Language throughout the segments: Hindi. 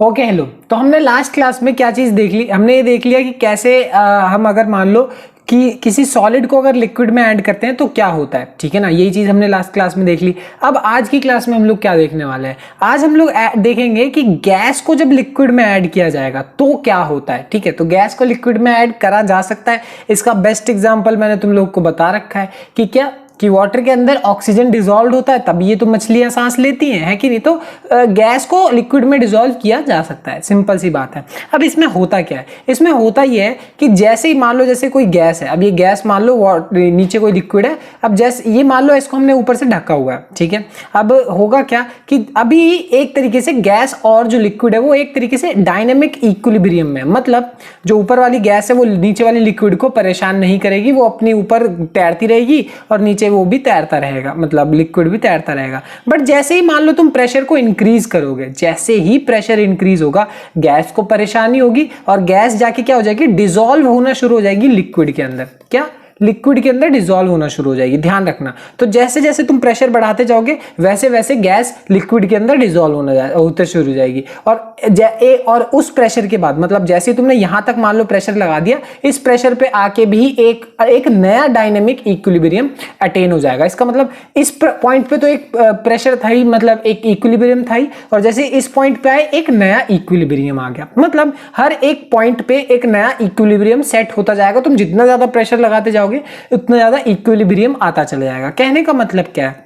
Okay hello. तो हमने लास्ट क्लास में क्या चीज़ देख ली, हमने ये देख लिया कि कैसे हम अगर मान लो कि किसी सॉलिड को अगर लिक्विड में ऐड करते हैं तो क्या होता है। ठीक है ना, यही चीज़ हमने लास्ट क्लास में देख ली। अब आज की क्लास में हम लोग क्या देखने वाले हैं, आज हम लोग देखेंगे कि गैस को जब लिक्विड में ऐड किया जाएगा तो क्या होता है। ठीक है, तो गैस को लिक्विड में ऐड करा जा सकता है। इसका बेस्ट एग्जाम्पल मैंने तुम लोग को बता रखा है कि क्या कि वाटर के अंदर ऑक्सीजन डिसॉल्व होता है तब ये तो मछलियां सांस लेती हैं, है कि नहीं। तो गैस को लिक्विड में डिसॉल्व किया जा सकता है, सिंपल सी बात है। अब इसमें होता क्या है, इसमें होता ये है कि जैसे ही मान लो जैसे कोई गैस है, अब ये गैस मान लो नीचे कोई लिक्विड है, अब जैसे ये मान लो इसको हमने ऊपर से ढका हुआ है। ठीक है, अब होगा क्या कि अभी एक तरीके से गैस और जो लिक्विड है वो एक तरीके से डायनेमिक इक्विलिब्रियम में, मतलब जो ऊपर वाली गैस है वो नीचे वाली लिक्विड को परेशान नहीं करेगी, वो अपने ऊपर तैरती रहेगी और नीचे वो भी तैरता रहेगा, मतलब लिक्विड भी तैरता रहेगा। बट जैसे ही मान लो तुम प्रेशर को इंक्रीज करोगे, जैसे ही प्रेशर इंक्रीज होगा गैस को परेशानी होगी और गैस जाके क्या हो जाएगी, डिसॉल्व होना शुरू हो जाएगी लिक्विड के अंदर। क्या, लिक्विड के अंदर डिसॉल्व होना शुरू हो जाएगी, ध्यान रखना। तो जैसे जैसे तुम प्रेशर बढ़ाते जाओगे वैसे वैसे गैस लिक्विड के अंदर डिसॉल्व होते शुरू हो जाएगी। और उस प्रेशर के बाद, मतलब जैसे तुमने यहां तक मान लो प्रेशर लगा दिया, इस प्रेशर पे आके भी एक नया डायनेमिक इक्विलिब्रियम अटेन हो जाएगा। इसका मतलब इस पॉइंट पे तो एक प्रेशर था ही, मतलब एक इक्विलिब्रियम था ही, और जैसे इस पॉइंट पे आए एक नया इक्विलिब्रियम आ गया। मतलब हर एक पॉइंट पे एक नया इक्विलिब्रियम सेट होता जाएगा। तुम जितना ज्यादा प्रेशर लगाते जाओगे उतना ज्यादा इक्विलिब्रियम आता चला जाएगा। कहने का मतलब क्या है,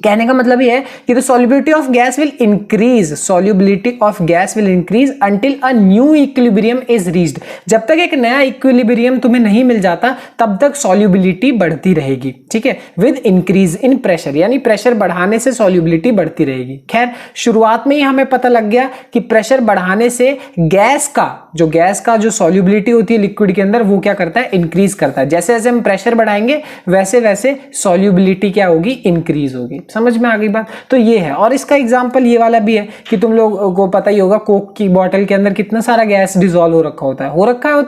कहने का मतलब ये है कि the solubility of gas will increase, solubility of gas will increase until a new equilibrium is reached. जब तक एक नया इक्विलिब्रियम तुम्हें नहीं मिल जाता तब तक सॉल्युबिलिटी बढ़ती रहेगी। ठीक है, विद इंक्रीज इन प्रेशर, यानी प्रेशर बढ़ाने से सॉल्युबिलिटी बढ़ती रहेगी। खैर, शुरुआत में ही हमें पता लग गया कि प्रेशर बढ़ाने से गैस का जो सॉल्युबिलिटी होती है लिक्विड के अंदर वो क्या करता है, इंक्रीज करता है। जैसे जैसे हम प्रेशर बढ़ाएंगे वैसे वैसे सॉल्युबिलिटी क्या होगी, इंक्रीज होगी। समझ में आ गई बात। तो ये है, और इसका एग्जांपल ये वाला भी है कि तुम लोगों को पता ही होगा कोक की बोतल के अंदर कितना सारा गैस डिसॉल्व हो रखा होता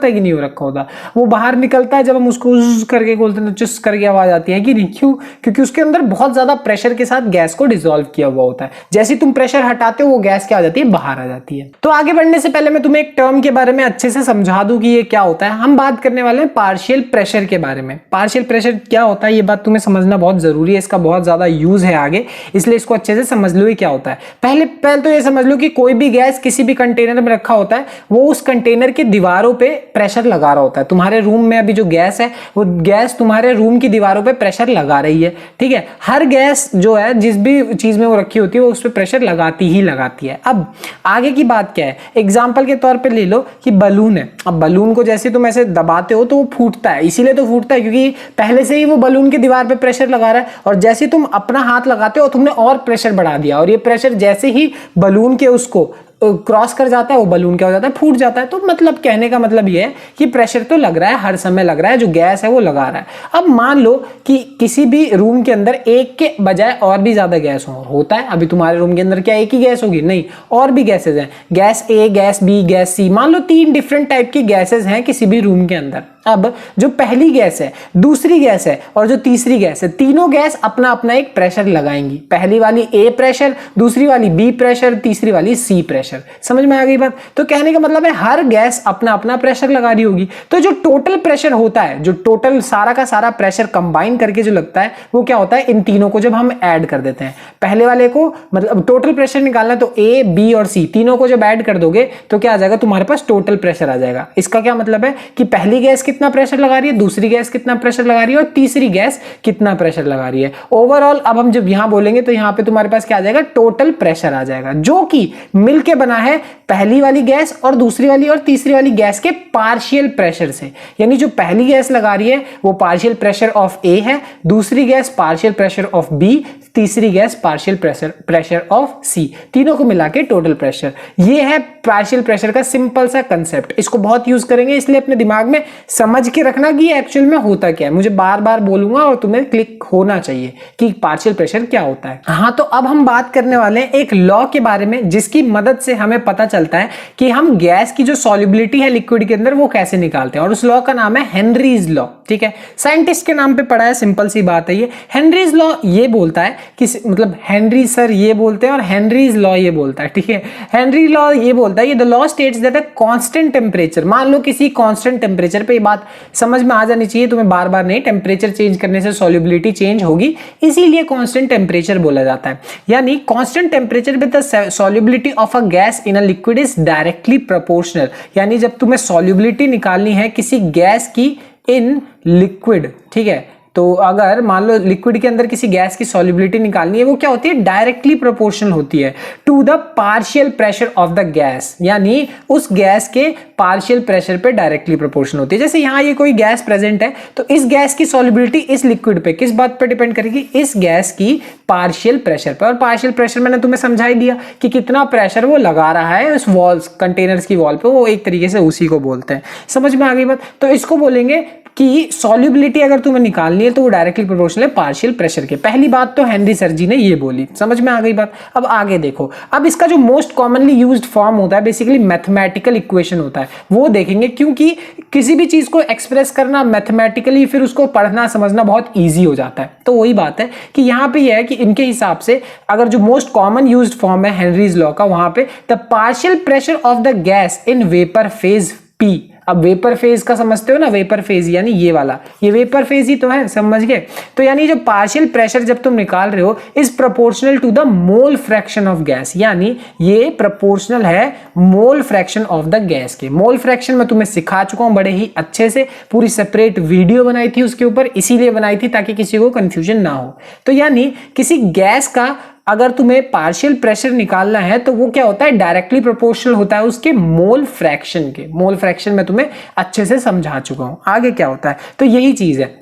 है कि नहीं हो रखा होता। वो बाहर निकलता है जब हम उसको करके बोलते हैं, चुस करके आवाज आती है कि नहीं, क्यों, क्योंकि उसके अंदर बहुत ज्यादा प्रेशर के साथ गैस को डिसॉल्व किया हुआ होता है। जैसे तुम प्रेशर हटाते हो वो गैस क्या आ जाती है, बाहर आ जाती है। तो आगे बढ़ने से पहले मैं तुम्हें एक टर्म के बारे में अच्छे से समझा दूं कि ये क्या होता है। हम बात करने वाले हैं पार्शियल प्रेशर के बारे में। पार्शियल प्रेशर क्या होता है ये बात तुम्हें समझना बहुत जरूरी है, इसका बहुत ज्यादा यूज है आगे, इसलिए इसको अच्छे से समझ लो ये क्या होता है। पहले तो ये समझ लो कि कोई भी गैस किसी भी कंटेनर में रखा होता है, वो उस कंटेनर की दीवारों पे प्रेशर लगा रहा होता है। तुम्हारे रूम में अभी जो गैस है वो गैस तुम्हारे रूम की दीवारों पे प्रेशर लगा रही है। ठीक है, हर गैस जो है जिस भी चीज में वो रखी होती है वो उस पर प्रेशर लगाती ही लगाती है। अब आगे की बात क्या है, एग्जाम्पल के तौर पर ले लो कि बलून है। अब बलून को जैसे तुम ऐसे दबाते हो तो वो फूटता है, इसीलिए तो फूटता है क्योंकि पहले से ही वो बलून की दीवार पे प्रेशर लगा रहा है, और जैसे तुम अपना हाथ लगाते हो तुमने और प्रेशर बढ़ा दिया, और ये प्रेशर जैसे ही बलून के उसको क्रॉस कर जाता है वो बलून क्या हो जाता है, फूट जाता है। तो मतलब कहने का मतलब ये है कि प्रेशर तो लग रहा है, हर समय लग रहा है, जो गैस है वो लगा रहा है। अब मान लो कि किसी भी रूम के अंदर एक के बजाय और भी ज्यादा गैस होता है। अभी तुम्हारे रूम के अंदर क्या एक ही गैस होगी, नहीं, और भी गैसेज हैं, गैस ए, गैस बी, गैस सी, मान लो 3 डिफरेंट टाइप की गैसेज हैं किसी भी रूम के अंदर। अब जो पहली गैस है, दूसरी गैस है और जो तीसरी गैस है, तीनों गैस अपना अपना एक प्रेशर लगाएंगी। पहली वाली ए प्रेशर, दूसरी वाली बी प्रेशर, तीसरी वाली सी प्रेशर। समझ में आ गई बात। तो कहने का मतलब है हर गैस अपना अपना प्रेशर लगा रही होगी। तो जो टोटल प्रेशर होता है, जो टोटल सारा का सारा प्रेशर कंबाइन करके जो लगता है वो क्या होता है, इन तीनों को जब हम ऐड कर देते हैं, पहले वाले को मतलब टोटल प्रेशर निकालना है तो ए, बी और सी तीनों को जब ऐड कर दोगे तो क्या आ जाएगा, तुम्हारे पास टोटल प्रेशर आ जाएगा। इसका क्या मतलब है कि पहली गैस कितना प्रेशर लगा रही है, दूसरी गैस कितना प्रेशर लगा रही है और तीसरी गैस कितना प्रेशर लगा रही है। ओवरऑल अब हम जब यहां बोलेंगे तो यहां पे तुम्हारे पास क्या आ जाएगा, टोटल प्रेशर आ जाएगा, जो कि मिलके बना है पहली वाली गैस और दूसरी वाली और तीसरी वाली गैस के पार्शियल प्रेशर से। यानी जो पहली गैस लगा रही है वो पार्शियल प्रेशर ऑफ ए है, दूसरी gas partial pressure of B, तीसरी gas partial pressure of C, तीनों को मिला के टोटल प्रेशर। ये है पार्शियल प्रेशर का सिंपल सा कंसेप्ट, इसको बहुत यूज करेंगे, इसलिए अपने दिमाग में समझ के रखना कि एक्चुअल में होता क्या है। मुझे बार बार बोलूंगा और तुम्हें क्लिक होना चाहिए कि पार्शियल प्रेशर क्या होता है। हाँ, तो अब हम बात करने वाले हैं एक लॉ के बारे में जिसकी मदद से हमें पता चलता है कि हम गैस की जो सॉल्युबिलिटी है लिक्विड के अंदर वो कैसे निकालते हैं, और उस लॉ का नाम है हेनरीज लॉ। ठीक है, साइंटिस्ट के नाम पे पढ़ा है, सिंपल सी बात है ये। हेनरीज लॉ ये बोलता है कि मतलब हेनरी सर ये बोलते हैं और हेनरीज लॉ ये बोलता है। ठीक है, हेनरी लॉ ये बोलता है कि the law states that a constant temperature, मान लो किसी कांस्टेंट टेम्परेचर पे, ये बात समझ में आ जानी चाहिए तुम्हें, बार बार नहीं, टेम्परेचर चेंज करने से सॉल्युबिलिटी चेंज होगी, इसीलिए कांस्टेंट टेम्परेचर बोला जाता है। यानी कांस्टेंट टेम्परेचर पे the solubility of a gas in a liquid is directly proportional. यानी जब तुम्हें सॉल्युबिलिटी निकालनी है किसी गैस की इन लिक्विड, ठीक है, तो अगर मान लो लिक्विड के अंदर किसी गैस की सॉल्युबिलिटी निकालनी है, वो क्या होती है, डायरेक्टली प्रोपोर्शनल होती है to the partial pressure of the gas, यानी उस गैस के पार्शियल प्रेशर पे डायरेक्टली प्रोपोर्शनल होती है। जैसे यहाँ ये कोई गैस प्रेजेंट है, तो इस गैस की सॉल्युबिलिटी इस लिक्विड पे किस बात पे डिपेंड करेगी, इस गैस की पार्शियल प्रेशर पर। और पार्शियल प्रेशर मैंने तुम्हें समझा ही दिया कि कितना प्रेशर वो लगा रहा है उस वॉल्स कंटेनर्स की वॉल पे, वो एक तरीके से उसी को बोलते हैं। समझ में आ गई बात? तो इसको बोलेंगे कि सॉल्युबिलिटी अगर तुम्हें निकालनी है तो वो डायरेक्टली प्रोपोर्शनल है पार्शियल प्रेशर के। पहली बात तो हेनरी सर जी ने ये बोली, समझ में आ गई बात? अब आगे देखो, अब इसका जो मोस्ट कॉमनली यूज्ड फॉर्म होता है बेसिकली मैथमेटिकल इक्वेशन होता है, वो देखेंगे, क्योंकि किसी भी चीज को एक्सप्रेस करना मैथमेटिकली फिर उसको पढ़ना समझना बहुत ईजी हो जाता है। तो वही बात है कि यहाँ पे ये है कि इनके हिसाब से अगर जो मोस्ट कॉमन यूज्ड फॉर्म है हेनरीज लॉ का, वहां पे the partial pressure of the gas in vapour phase P. अब वेपर फेज का समझते हो ना, वेपर फेज यानी ये वाला, ये वेपर फेज ही तो है, समझ गए? तो यानी जो पार्शियल प्रेशर जब तुम निकाल रहे हो is proportional to the mole fraction of gas, यानी ये प्रोपोर्शनल है mole fraction of the gas के। मोल फ्रैक्शन मैं तुम्हें सिखा चुका हूं बड़े ही अच्छे से, पूरी सेपरेट वीडियो बनाई थी उसके ऊपर, इसीलिए बनाई थी ताकि किसी को कंफ्यूजन ना हो। तो यानी किसी गैस का अगर तुम्हें पार्शियल प्रेशर निकालना है तो वो क्या होता है, डायरेक्टली प्रोपोर्शनल होता है उसके मोल फ्रैक्शन के। मोल फ्रैक्शन मैं तुम्हें अच्छे से समझा चुका हूं। आगे क्या होता है, तो यही चीज है,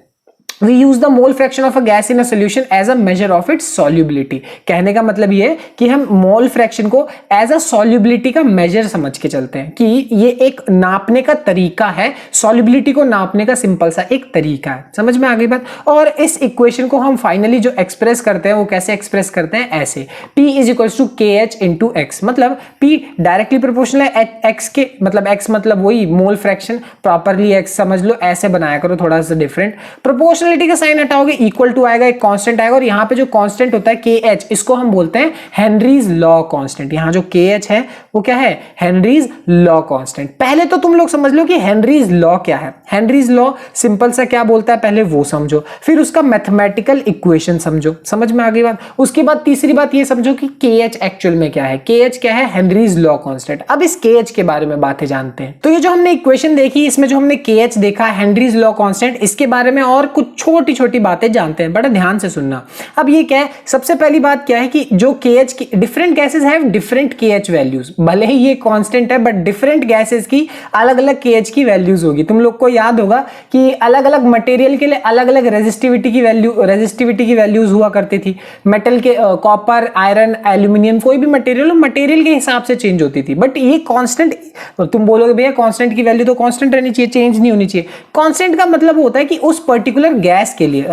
We use the mole fraction of a gas in a solution as a measure of its solubility। कहने का मतलब ये है कि हम मोल फ्रैक्शन को एज अ सॉल्युबिलिटी का मेजर समझ के चलते हैं कि ये एक नापने का तरीका है, सॉल्युबिलिटी को नापने का सिंपल सा एक तरीका है। समझ में आ गई बात? और इस इक्वेशन को हम फाइनली जो एक्सप्रेस करते हैं वो कैसे एक्सप्रेस करते हैं, ऐसे P is equals to KH into x. मतलब P डायरेक्टली प्रोपोर्शनल है एक्स के, मतलब एक्स मतलब वही मोल फ्रैक्शन, प्रॉपरली एक्स समझ लो, ऐसे बनाया करो थोड़ा सा डिफरेंट। प्रोपोर्शनल का साइन हटाओगे, इक्वल टू आएगा, एक कांस्टेंट आएगा, और यहां पे जो कांस्टेंट होता है KH, इसको हम बोलते हैं हेनरीज लॉ कांस्टेंट। यहां जो KH है वो क्या है, हेनरीज लॉ कांस्टेंट। पहले तो तुम लोग समझ लो कि हेनरीज लॉ क्या है। हेनरीज लॉ सिंपल सा क्या बोलता है, पहले वो समझो, फिर उसका मैथमेटिकल इक्वेशन समझो। समझ में आ गई बात? उसके बाद तीसरी बात ये समझो कि KH एक्चुअल में क्या है। KH क्या है, हेनरीज लॉ कांस्टेंट। अब इस KH के बारे में बातें जानते हैं। तो ये जो हमने इक्वेशन देखी, इसमें जो हमने KH देखा, हेनरीज लॉ कांस्टेंट, इसके बारे में और कुछ छोटी छोटी बातें जानते हैं, बड़ा ध्यान से सुनना। अब ये क्या है, सबसे पहली बात क्या है कि जो KH की different gases have different KH values. भले ही ये कांस्टेंट है बट डिफरेंट गैसेस की अलग अलग KH की वैल्यूज होगी। तुम लोग को याद होगा कि अलग अलग मटेरियल के लिए अलग अलग रेजिस्टिविटी की वैल्यूज हुआ करती थी। मेटल के कॉपर, आयरन, एल्यूमिनियम, कोई भी मटेरियल मटेरियल के हिसाब से चेंज होती थी। बट ये कांस्टेंट, तुम बोलोगे भैया कांस्टेंट की वैल्यू तो कांस्टेंट रहनी चाहिए, चेंज नहीं होनी चाहिए। कांस्टेंट का मतलब होता है कि उस पर्टिकुलर गैस के लिए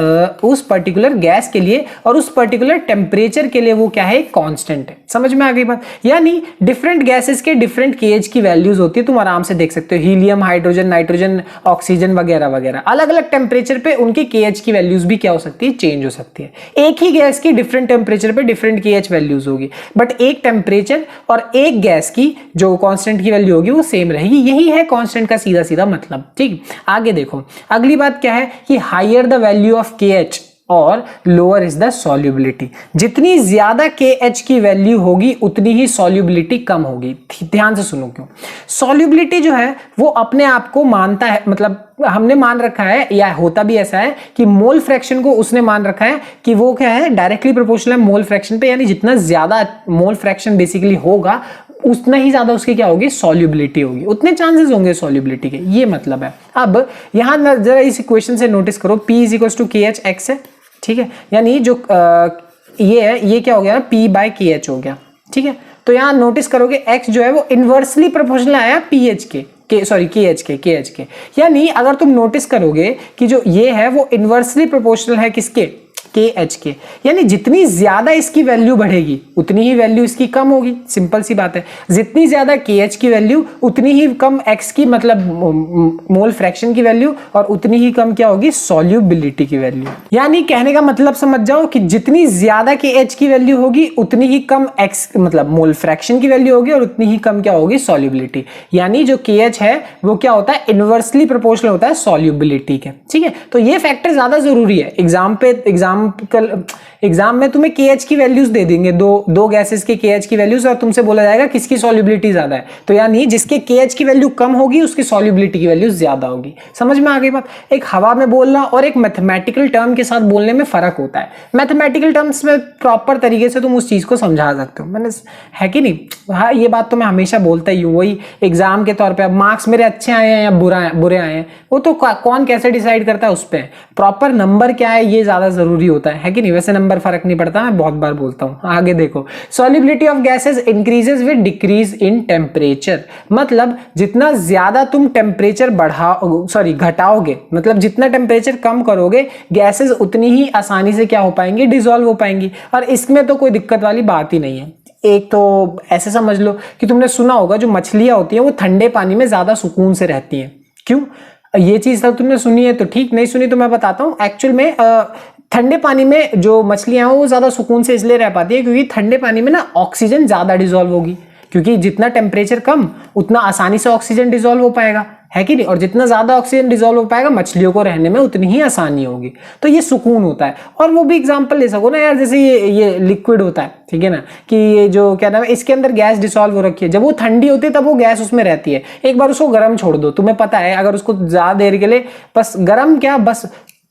और उस पर्टिकुलर टेम्परेचर के लिए वो क्या है, कांस्टेंट है। समझ में आ गई बात? यानी डिफरेंट गैसेस के डिफरेंट KH की वैल्यूज होती है, तुम आराम से देख सकते हो। हीलियम, हाइड्रोजन, नाइट्रोजन, ऑक्सीजन वगैरह वगैरह, अलग अलग टेम्परेचर पे उनकी KH की वैल्यूज भी क्या हो सकती है, चेंज हो सकती है। एक ही गैस की डिफरेंट टेम्परेचर पे डिफरेंट KH वैल्यूज होगी, बट एक टेम्परेचर और एक गैस की जो कांस्टेंट की वैल्यू होगी वो सेम रहेगी। यही है कांस्टेंट का सीधा सीधा मतलब। ठीक, आगे देखो, अगली बात क्या है कि higher the value of KH और लोअर इज द सॉल्युबिलिटी। जितनी ज्यादा KH की वैल्यू होगी उतनी ही सॉल्युबिलिटी कम होगी। ध्यान से सुनो क्यों। सॉल्युबिलिटी जो है वो अपने आप को मानता है, मतलब हमने मान रखा है, या होता भी ऐसा है कि मोल फ्रैक्शन को उसने मान रखा है कि वो क्या है, डायरेक्टली प्रोपोर्शनल है मोल फ्रैक्शन पे। यानी जितना ज्यादा मोल फ्रैक्शन बेसिकली होगा उतना ही ज्यादा उसकी क्या होगी, सॉल्युबिलिटी होगी, उतने चांसेस होंगे सॉल्युबिलिटी के। ये मतलब है। अब यहां जरा इस इक्वेशन से नोटिस करो, P is equal to KH x है। ठीक है, यानी जो ये है, ये क्या हो गया ना, P बाय KH हो गया। ठीक है, तो यहाँ नोटिस करोगे x जो है वो इनवर्सली प्रोपोर्शनल आया pH के KH के। यानी अगर तुम नोटिस करोगे कि जो ये है वो इनवर्सली प्रोपोर्शनल है किसके, KH के। यानी जितनी ज्यादा इसकी वैल्यू बढ़ेगी उतनी ही वैल्यू इसकी कम होगी, सिंपल सी बात है। जितनी ज्यादा KH की वैल्यू उतनी ही कम X की मतलब मोल फ्रैक्शन की वैल्यू, और उतनी ही कम क्या होगी, सॉल्युबिलिटी की वैल्यू। यानी कहने का मतलब समझ जाओ कि जितनी ज्यादा KH की वैल्यू होगी उतनी ही कम X मतलब मोल फ्रैक्शन की वैल्यू होगी, और उतनी ही कम क्या होगी, सॉल्युबिलिटी। यानी जो KH है वो क्या होता है, इनवर्सली प्रोपोर्शनल होता है सॉल्युबिलिटी के। ठीक है, तो ये फैक्टर ज्यादा जरूरी है। एग्जाम में तुम्हें KH की वैल्यूज दे देंगे, दो गैसेस के KH की वैल्यूज, और तुमसे बोला जाएगा किसकी सॉल्युबिलिटी ज्यादा है। तो यानी जिसके KH की वैल्यू कम होगी उसकी सॉल्युबिलिटी की वैल्यू ज्यादा होगी। समझ में आ गई बात। एक हवा में बोलना और एक मैथमेटिकल टर्म के साथ बोलने में फर्क होता है। मैथमेटिकल टर्म्स में प्रॉपर तरीके से तुम उस चीज को समझा सकते हो, मैंने है कि नहीं। हाँ, ये बात तो मैं हमेशा बोलता ही हूँ। वही एग्जाम के तौर पर, अब मार्क्स मेरे अच्छे आए हैं या बुरे आए हैं वो तो कौन कैसे डिसाइड करता है, उस पर प्रॉपर नंबर क्या है ये ज्यादा जरूरी होता है कि नहीं। वैसे नंबर फर्क नहीं पड़ता, मैं बहुत बार बोलता हूं। आगे देखो, solubility of gases increases with decrease in temperature. मतलब जितना ज्यादा तुम टेम्परेचर घटाओगे, मतलब जितना टेम्परेचर कम करोगे, गैसेस उतनी ही आसानी से क्या हो पाएंगी, डिसॉल्व हो पाएंगी। और इसमें तो कोई दिक्कत वाली बात ही नहीं है। एक तो ऐसे समझ लो कि तुमने सुना होगा जो मछलियां होती हैं वो ठंडे पानी में ज्यादा सुकून से रहती हैं। क्यों? ये चीज सब तुमने सुनी है तो ठीक, नहीं सुनी तो मैं बताता हूँ। एक्चुअल में ठंडे पानी में जो मछलियां हैं वो ज्यादा सुकून से इसलिए रह पाती है क्योंकि ठंडे पानी में ना ऑक्सीजन ज्यादा डिसॉल्व होगी, क्योंकि जितना टेम्परेचर कम उतना आसानी से ऑक्सीजन डिसॉल्व हो पाएगा, है कि नहीं। और जितना ज्यादा ऑक्सीजन डिसॉल्व हो पाएगा मछलियों को रहने में उतनी ही आसानी होगी। तो ये सुकून होता है। और वो भी एग्जांपल ले सको ना यार, जैसे ये लिक्विड होता है, ठीक है ना, कि ये जो क्या नाम है, इसके अंदर गैस डिसॉल्व हो रखी है। जब वो ठंडी होती है तब वो गैस उसमें रहती है। एक बार उसको गर्म छोड़ दो, तुम्हें पता है अगर उसको ज्यादा देर के लिए बस गर्म क्या बस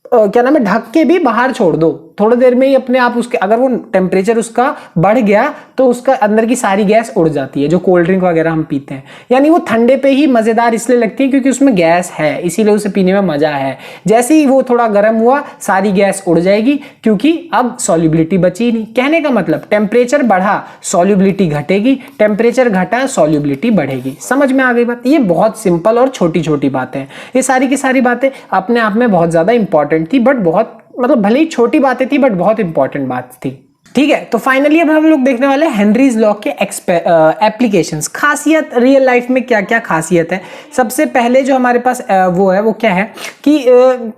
क्या नाम है ढक के भी बाहर छोड़ दो, थोड़ी देर में ही अपने आप उसके, अगर वो टेम्परेचर उसका बढ़ गया तो उसका अंदर की सारी गैस उड़ जाती है, जो कोल्ड ड्रिंक वगैरह हम पीते हैं। यानी वो ठंडे पे ही मजेदार इसलिए लगती है क्योंकि उसमें गैस है, इसीलिए उसे पीने में मजा है। जैसे ही वो थोड़ा गर्म हुआ सारी गैस उड़ जाएगी, क्योंकि अब सॉल्युबिलिटी बची नहीं। कहने का मतलब टेम्परेचर बढ़ा सॉल्युबिलिटी घटेगी, टेम्परेचर घटा सॉल्युबिलिटी बढ़ेगी। समझ में आ गई बात। ये बहुत सिंपल और छोटी छोटी बातें हैं। ये सारी की सारी बातें अपने आप में बहुत ज्यादा इंपॉर्टेंट थी, बट बहुत मतलब भले ही छोटी बातें थी बट बहुत इंपॉर्टेंट बात थी। ठीक है, तो फाइनली अब हम लोग देखने वाले हैं हेनरीज लॉ के एप्लीकेशंस। खासियत रियल लाइफ में क्या क्या खासियत है। सबसे पहले जो हमारे पास वो है वो क्या है कि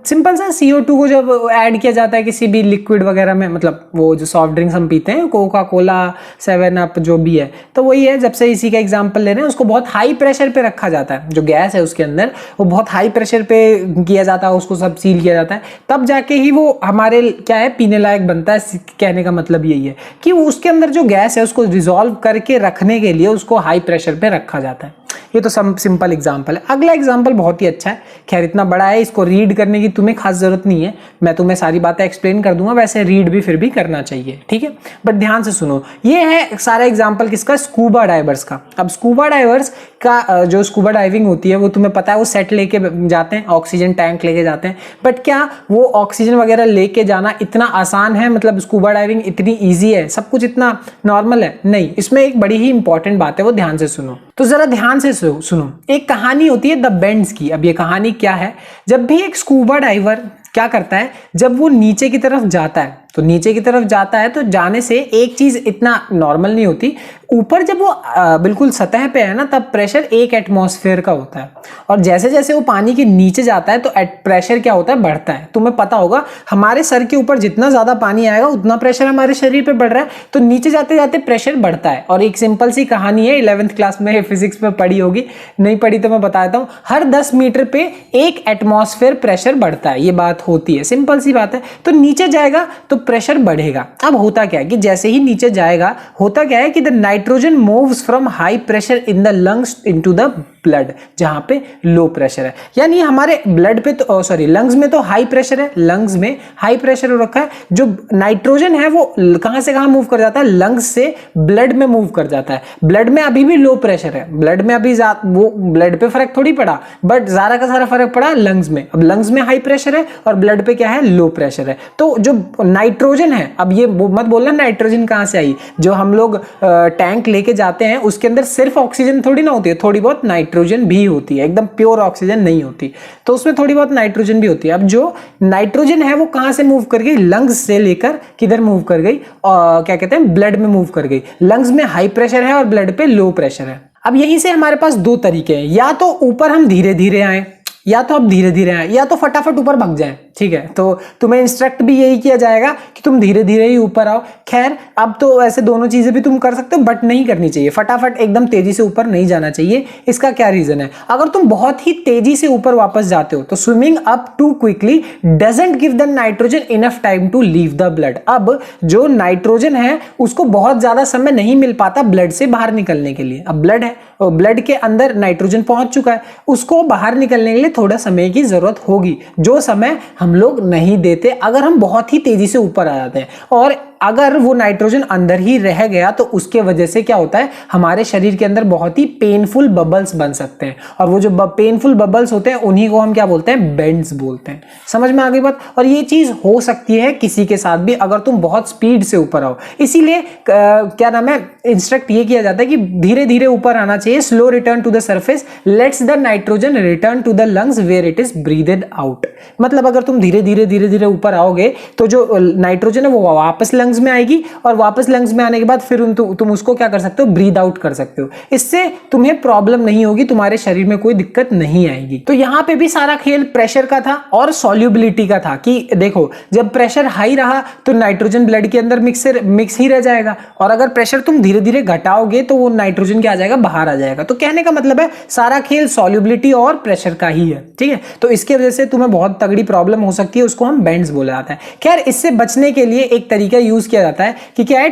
सिंपल सा CO2 को जब ऐड किया जाता है किसी भी लिक्विड वगैरह में, मतलब वो जो सॉफ्ट ड्रिंक्स हम पीते हैं, कोका कोला, 7 अप जो भी है, तो वही है। जब से इसी का एग्जाम्पल ले रहे हैं, उसको बहुत हाई प्रेशर पे रखा जाता है। जो गैस है उसके अंदर वो बहुत हाई प्रेशर पे किया जाता है, उसको सब सील किया जाता है, तब जाके ही वो हमारे क्या है पीने लायक बनता है। कहने का मतलब यही है कि उसके अंदर जो गैस है उसको रिजॉल्व करके रखने के लिए उसको हाई प्रेशर पे रखा जाता है। ये तो सिंपल एग्जांपल है। अगला एग्जांपल बहुत ही अच्छा है, खैर इतना बड़ा है, इसको रीड करने की तुम्हें खास जरूरत नहीं है, मैं तुम्हें सारी बातें एक्सप्लेन कर दूंगा। वैसे रीड भी फिर भी करना चाहिए, ठीक है, बट ध्यान से सुनो। ये है सारा एग्जांपल किसका, स्कूबा डाइवर्स का। अब स्कूबा डाइवर्स का जो स्कूबा डाइविंग होती है वो तुम्हें पता है वो सेट लेके जाते हैं, ऑक्सीजन टैंक लेके जाते हैं। बट क्या वो ऑक्सीजन वगैरह लेके जाना इतना आसान है, मतलब स्कूबा डाइविंग इतनी ईजी है, सब कुछ इतना नॉर्मल है? नहीं, इसमें एक बड़ी ही इंपॉर्टेंट बात है, वो ध्यान से सुनो। तो जरा ध्यान से सुनो। एक कहानी होती है द बेंड्स की। अब ये कहानी क्या है, जब भी एक स्कूबा डाइवर क्या करता है, जब वो नीचे की तरफ जाता है, तो नीचे की तरफ जाता है तो जाने से एक चीज इतना नॉर्मल नहीं होती, ऊपर जब वो बिल्कुल सतह पे है ना तब प्रेशर 1 एटमॉस्फेयर का होता है, और जैसे जैसे वो पानी के नीचे जाता है तो प्रेशर क्या होता है, बढ़ता है। तुम्हें पता होगा हमारे सर के ऊपर जितना ज्यादा पानी आएगा उतना प्रेशर हमारे शरीर पे बढ़ रहा है, तो नीचे जाते जाते प्रेशर बढ़ता है। और एक सिंपल सी कहानी है, 11th क्लास में फिजिक्स में पढ़ी होगी, नहीं पढ़ी तो मैं बता देता हूँ। हर 10 मीटर पे 1 एटमॉस्फेयर प्रेशर बढ़ता है, ये बात होती है, सिंपल सी बात है। तो नीचे जाएगा तो प्रेशर बढ़ेगा। अब होता क्या है कि जैसे ही नीचे जाएगा, होता क्या है कि the nitrogen moves from high pressure in the lungs into the blood, जहां पे लो प्रेशर है। यानी हमारे ब्लड पे तो लंग्स में तो हाई प्रेशर है, लंग्स में हाई प्रेशर हो रखा है। जो नाइट्रोजन है वो कहां से कहां मूव कर जाता है, लंग्स से ब्लड में मूव कर जाता है। ब्लड में अभी भी लो प्रेशर है, ब्लड में अभी वो ब्लड पे फर्क थोड़ी पड़ा, बट सारा का सारा फर्क पड़ा लंग्स में। अब लंग्स में हाई प्रेशर है और ब्लड पे क्या है, लो प्रेशर है। तो जो नाइट्रोजन है, अब ये मत बोलना नाइट्रोजन कहां से आई, जो हम लोग टैंक लेके जाते हैं उसके अंदर सिर्फ ऑक्सीजन थोड़ी ना होती है, थोड़ी बहुत नाइट्रोजन भी होती है, एकदम प्योर ऑक्सीजन नहीं होती, तो उसमें थोड़ी बहुत नाइट्रोजन भी होती है। अब जो नाइट्रोजन है वो कहां से मूव कर गई, लंग्स से लेकर किधर मूव कर गई, क्या कहते हैं, ब्लड में मूव कर गई। लंग्स में हाई प्रेशर है और ब्लड पे लो प्रेशर है। अब यहीं से हमारे पास दो तरीके हैं, या तो ऊपर हम धीरे धीरे आए, या तो अब धीरे धीरे आए, या तो फटाफट ऊपर भाग जाए। ठीक है, तो तुम्हें इंस्ट्रक्ट भी यही किया जाएगा कि तुम धीरे धीरे ही ऊपर आओ। खैर अब तो ऐसे दोनों चीजें भी तुम कर सकते हो, बट नहीं करनी चाहिए, फटाफट एकदम तेजी से ऊपर नहीं जाना चाहिए। इसका क्या रीजन है, अगर तुम बहुत ही तेजी से ऊपर वापस जाते हो तो swimming up too quickly doesn't give the nitrogen enough time to leave the blood. अब जो नाइट्रोजन है उसको बहुत ज्यादा समय नहीं मिल पाता ब्लड से बाहर निकलने के लिए। अब ब्लड है, ब्लड के अंदर नाइट्रोजन पहुंच चुका है, उसको बाहर निकलने के लिए थोड़ा समय की जरूरत होगी, जो समय हम लोग नहीं देते अगर हम बहुत ही तेजी से ऊपर आ जाते हैं। और अगर वो नाइट्रोजन अंदर ही रह गया तो उसके वजह से क्या होता है, हमारे शरीर के अंदर बहुत ही पेनफुल बबल्स बन सकते हैं, और वो जो पेनफुल बबल्स होते हैं उन्हीं को हम क्या बोलते हैं, बेंड्स बोलते हैं। समझ में आ गई बात। और ये चीज हो सकती है किसी के साथ भी अगर तुम बहुत स्पीड से ऊपर आओ, इसीलिए क्या नाम है, इंस्ट्रक्ट ये किया जाता है कि धीरे धीरे ऊपर आना चाहिए। Slow return to the surface lets the nitrogen return to the lungs where it is breathed out. मतलब अगर तुम धीरे धीरे ऊपर आओगे तो जो नाइट्रोजन है वो वापस लंग्स में आएगी, और वापस लंग्स में आने के बाद फिर तुम उसको क्या कर सकते हो, ब्रीद आउट कर सकते हो। इससे तुम्हें प्रॉब्लम नहीं होगी, तुम्हारे शरीर में कोई दिक्कत नहीं आएगी। तो यहां पे भी सारा खेल प्रेशर का था और सॉल्युबिलिटी का था कि देखो जब प्रेशर हाई रहा तो नाइट्रोजन ब्लड के अंदर मिक्स ही रह जाएगा, और अगर प्रेशर तुम धीरे धीरे घटाओगे तो वो नाइट्रोजन क्या आ जाएगा, बाहर आ जाएगा। तो कहने का मतलब है सारा खेल सॉल्युबिलिटी और प्रेशर का ही है। ठीक है, तो इसके वजह से तुम्हें बहुत तगड़ी प्रॉब्लम हो सकती है, उसको हम बेंड्स बोला जाता है। खैर इससे बचने के लिए एक तरीका यूज किया जाता है कि क्या है,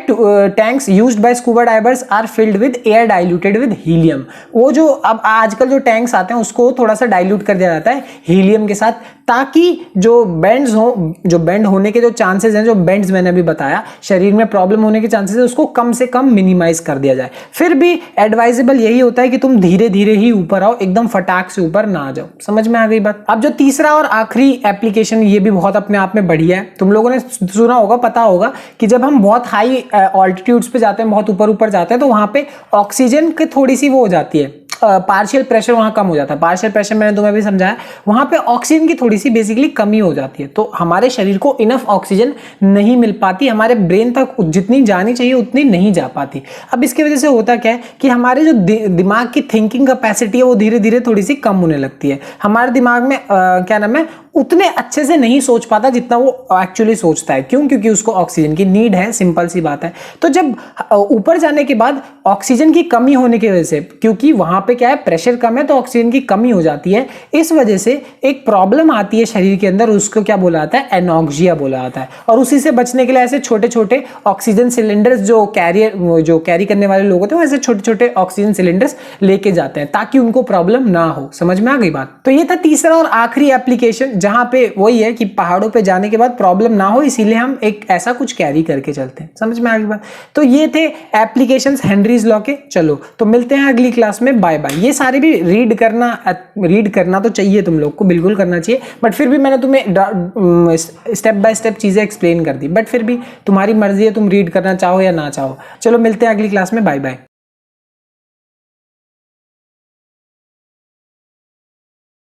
tanks used by scuba divers are filled with air diluted with helium. वो जो अब आजकल जो टैंक्स आते हैं उसको थोड़ा सा डाइल्यूट कर दिया जाता है हीलियम के साथ, ताकि जो बेंड्स हो, जो बेंड होने के जो चांसेस हैं, जो बेंड्स मैंने अभी बताया शरीर में प्रॉब्लम होने के चांसेस है, उसको कम से कम मिनिमाइज कर दिया जाए। फिर भी एडवाइजेबल यही होता है कि तुम धीरे धीरे ही ऊपर आओ, एकदम फटाक से ऊपर ना आ जाओ। समझ में आ गई बात। अब जो तीसरा और आखिरी एप्लीकेशन, ये भी बहुत अपने आप में बढ़िया है, तुम लोगों ने सुना होगा, पता होगा कि जब हम बहुत हाई ऑल्टीट्यूड्स पे जाते हैं, बहुत ऊपर ऊपर जाते हैं, तो वहां पे ऑक्सीजन की थोड़ी सी वो हो जाती है, पार्शियल प्रेशर वहां कम हो जाता है। पार्शियल प्रेशर मैंने तुम्हें भी समझाया, वहां पे ऑक्सीजन की थोड़ी सी बेसिकली कमी हो जाती है, तो हमारे शरीर को इनफ ऑक्सीजन नहीं मिल पाती, हमारे ब्रेन तक जितनी जानी चाहिए उतनी नहीं जा पाती। अब इसकी वजह से होता क्या है कि हमारे जो दिमाग की थिंकिंग कैपेसिटी है वो धीरे धीरे थोड़ी सी कम होने लगती है। हमारे दिमाग में क्या नाम है, उतने अच्छे से नहीं सोच पाता जितना वो एक्चुअली सोचता है। क्यों? क्योंकि उसको ऑक्सीजन की नीड है, सिंपल सी बात है। तो जब ऊपर जाने के बाद ऑक्सीजन की कमी होने की वजह से, क्योंकि वहां पे क्या है, प्रेशर कम है तो ऑक्सीजन की कमी हो जाती है, इस वजह से एक प्रॉब्लम आती है शरीर के अंदर, उसको क्या बोला जाता है, एनॉक्सिया बोला जाता है। और उसी से बचने के लिए ऐसे छोटे छोटे ऑक्सीजन सिलेंडर्स, जो कैरी करने वाले लोग होते हैं, ऐसे छोटे छोटे ऑक्सीजन सिलेंडर्स लेके जाते हैं ताकि उनको प्रॉब्लम ना हो। समझ में आ गई बात। तो ये था तीसरा और आखिरी एप्लीकेशन, जहां पे वही है कि पहाड़ों पे जाने के बाद प्रॉब्लम ना हो, इसीलिए हम एक ऐसा कुछ कैरी करके चलते हैं। समझ में आ गई बात। तो ये थे एप्लीकेशंस हेनरीज लॉ के। चलो तो मिलते हैं अगली क्लास में, बाय बाय। ये सारे भी रीड करना तो चाहिए, तुम लोग को बिल्कुल करना चाहिए, बट फिर भी मैंने तुम्हें स्टेप बाय स्टेप चीजें एक्सप्लेन कर दी, बट फिर भी तुम्हारी मर्जी है, तुम रीड करना चाहो या ना चाहो। चलो मिलते हैं अगली क्लास में, बाय बाय।